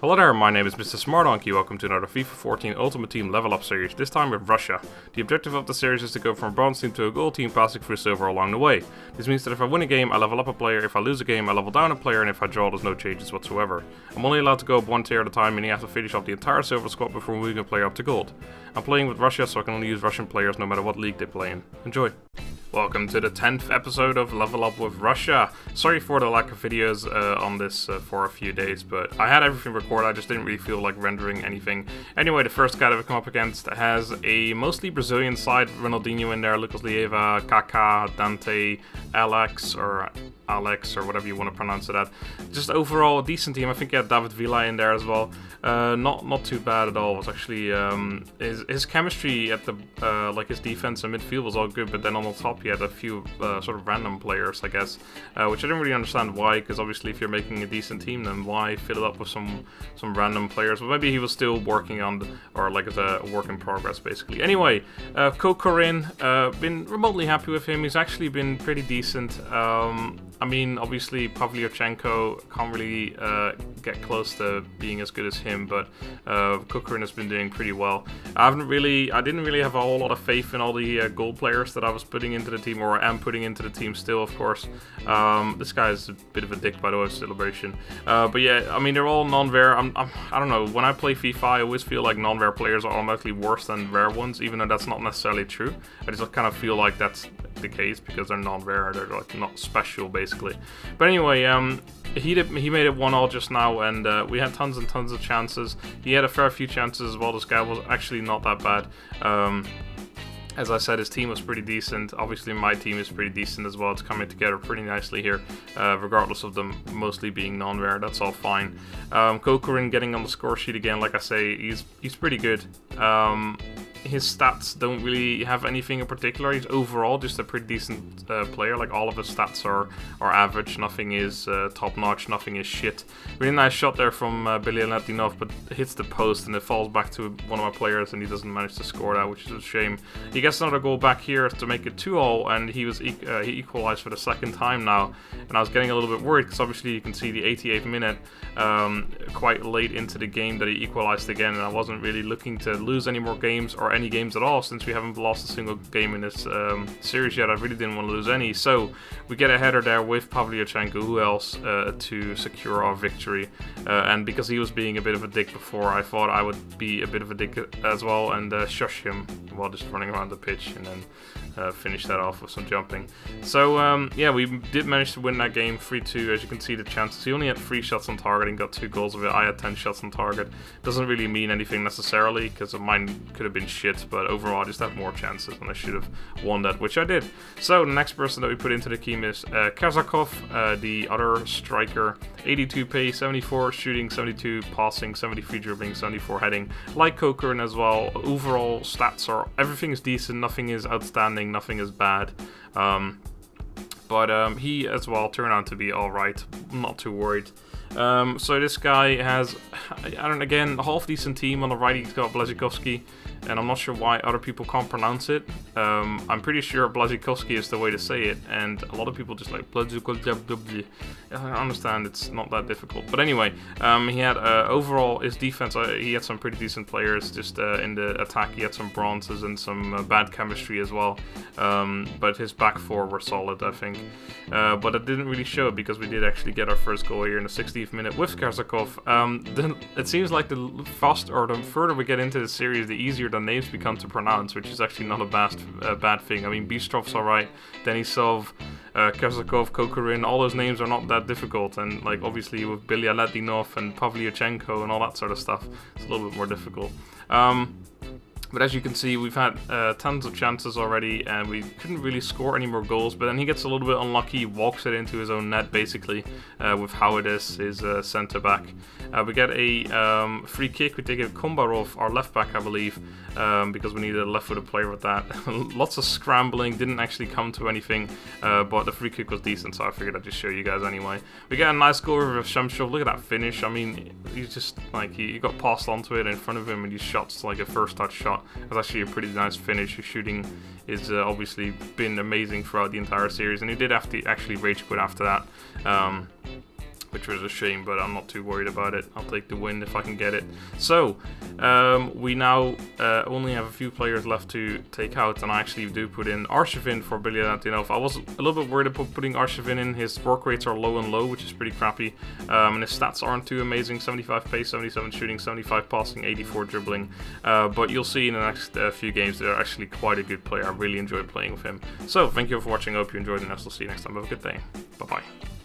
Hello there, my name is Mr. Smartdonkey. Welcome to another FIFA 14 Ultimate Team Level Up series, this time with Russia. The objective of the series is to go from a bronze team to a gold team, passing through silver along the way. This means that if I win a game, I level up a player, if I lose a game, I level down a player, and if I draw, there's no changes whatsoever. I'm only allowed to go up one tier at a time, meaning I have to finish off the entire silver squad before moving a player up to gold. I'm playing with Russia, so I can only use Russian players no matter what league they play in. Enjoy! Welcome to the 10th episode of Level Up with Russia. Sorry for the lack of videos on this for a few days, but I had everything recorded, I just didn't really feel like rendering anything. Anyway, the first guy that we come up against has a mostly Brazilian side, Ronaldinho in there, Lucas Leiva, Kaká, Dante, Alex, or whatever you want to pronounce it at. Just overall a decent team. I think he had David Villa in there as well. Not too bad at all. It was actually his chemistry at the like his defense and midfield was all good, but then on the top he had a few sort of random players, I guess, which I didn't really understand why, because obviously if you're making a decent team, then why fill it up with some random players? But maybe he was still working on, or like as a work in progress basically. Anyway, Kokorin, been remotely happy with him. He's actually been pretty decent. I mean, obviously Pavlyuchenko can't really get close to being as good as him, but Kokorin has been doing pretty well. I didn't really have a whole lot of faith in all the gold players that I was putting into the team, or am putting into the team still, of course. This guy is a bit of a dick, by the way, Celebration. But yeah, I mean, they're all non-rare. I don't know, when I play FIFA, I always feel like non-rare players are automatically worse than rare ones, even though that's not necessarily true. I just kind of feel like that's the case because they're non-rare, they're like not special basically. But anyway, he made it 1-1 just now, and we had tons and tons of chances. He had a fair few chances as well. This guy was actually not that bad. As I said, his team was pretty decent. Obviously my team is pretty decent as well. It's coming together pretty nicely here, regardless of them mostly being non-rare. That's all fine. Kokorin getting on the score sheet again, like I say, he's pretty good. His stats don't really have anything in particular. He's overall just a pretty decent player. Like, all of his stats are average. Nothing is top-notch. Nothing is shit. Really nice shot there from Belianetinov, but hits the post and it falls back to one of my players, and he doesn't manage to score that, which is a shame. He gets another goal back here to make it 2-0, and he equalized for the second time now. And I was getting a little bit worried, because obviously you can see the 88th minute, quite late into the game, that he equalized again, and I wasn't really looking to lose any more games, or any games at all, since we haven't lost a single game in this series yet. I really didn't want to lose any, so we get a header there with Pavlyuchenko, who else, to secure our victory. And because he was being a bit of a dick before, I thought I would be a bit of a dick as well, and shush him while just running around the pitch, and then finish that off with some jumping. So yeah, we did manage to win that game 3-2. As you can see, the chances, he only had 3 shots on target and got 2 goals of it. I had 10 shots on target. Doesn't really mean anything necessarily, because mine could have been shit, but overall I just had more chances and I should have won that, which I did. So the next person that we put into the team is Kazakov, the other striker. 82 pace, 74 shooting, 72 passing, 73 dribbling, 74 heading. Like Kokorin as well. Overall stats are, everything is decent, nothing is outstanding, nothing is bad. But he as well turned out to be alright. I'm not too worried. So this guy has, again, a half decent team. On the right he's got Blazikowski, and I'm not sure why other people can't pronounce it. I'm pretty sure Blazikowski is the way to say it, and a lot of people just like Blazikowski. I understand it's not that difficult, but anyway, he had overall his defense. He had some pretty decent players. Just in the attack, he had some bronzes and some bad chemistry as well. But his back four were solid, I think. But it didn't really show, because we did actually get our first goal here in the 60th minute with Karsakov. Then it seems like the further we get into the series, the easier the names become to pronounce, which is actually not a bad thing. I mean, Bistrov's alright, Denisov, Karsakov, Kokorin, all those names are not that difficult, and like obviously with Belianetinov and Pavlyuchenko and all that sort of stuff, it's a little bit more difficult. But as you can see, we've had tons of chances already, and we couldn't really score any more goals. But then he gets a little bit unlucky, walks it into his own net, basically, with Howardis, his centre-back. We get a free kick. We take it Kombarov, our left-back, I believe, because we needed a left-footed player with that. Lots of scrambling, didn't actually come to anything, but the free kick was decent, so I figured I'd just show you guys anyway. We get a nice goal with Shemshov. Look at that finish. I mean, he's just, like, he got passed onto it in front of him, and he shot's like a first-touch shot. It was actually a pretty nice finish. His shooting is obviously been amazing throughout the entire series, and he did have to actually rage quit after that. which was a shame, but I'm not too worried about it. I'll take the win if I can get it. So, we now only have a few players left to take out, and I actually do put in Arshavin for Bilyatinov. I was a little bit worried about putting Arshavin in. His work rates are low and low, which is pretty crappy, and his stats aren't too amazing. 75 pace, 77 shooting, 75 passing, 84 dribbling, but you'll see in the next few games they're actually quite a good player. I really enjoyed playing with him. So, thank you for watching. I hope you enjoyed, and I'll see you next time. Have a good day. Bye-bye.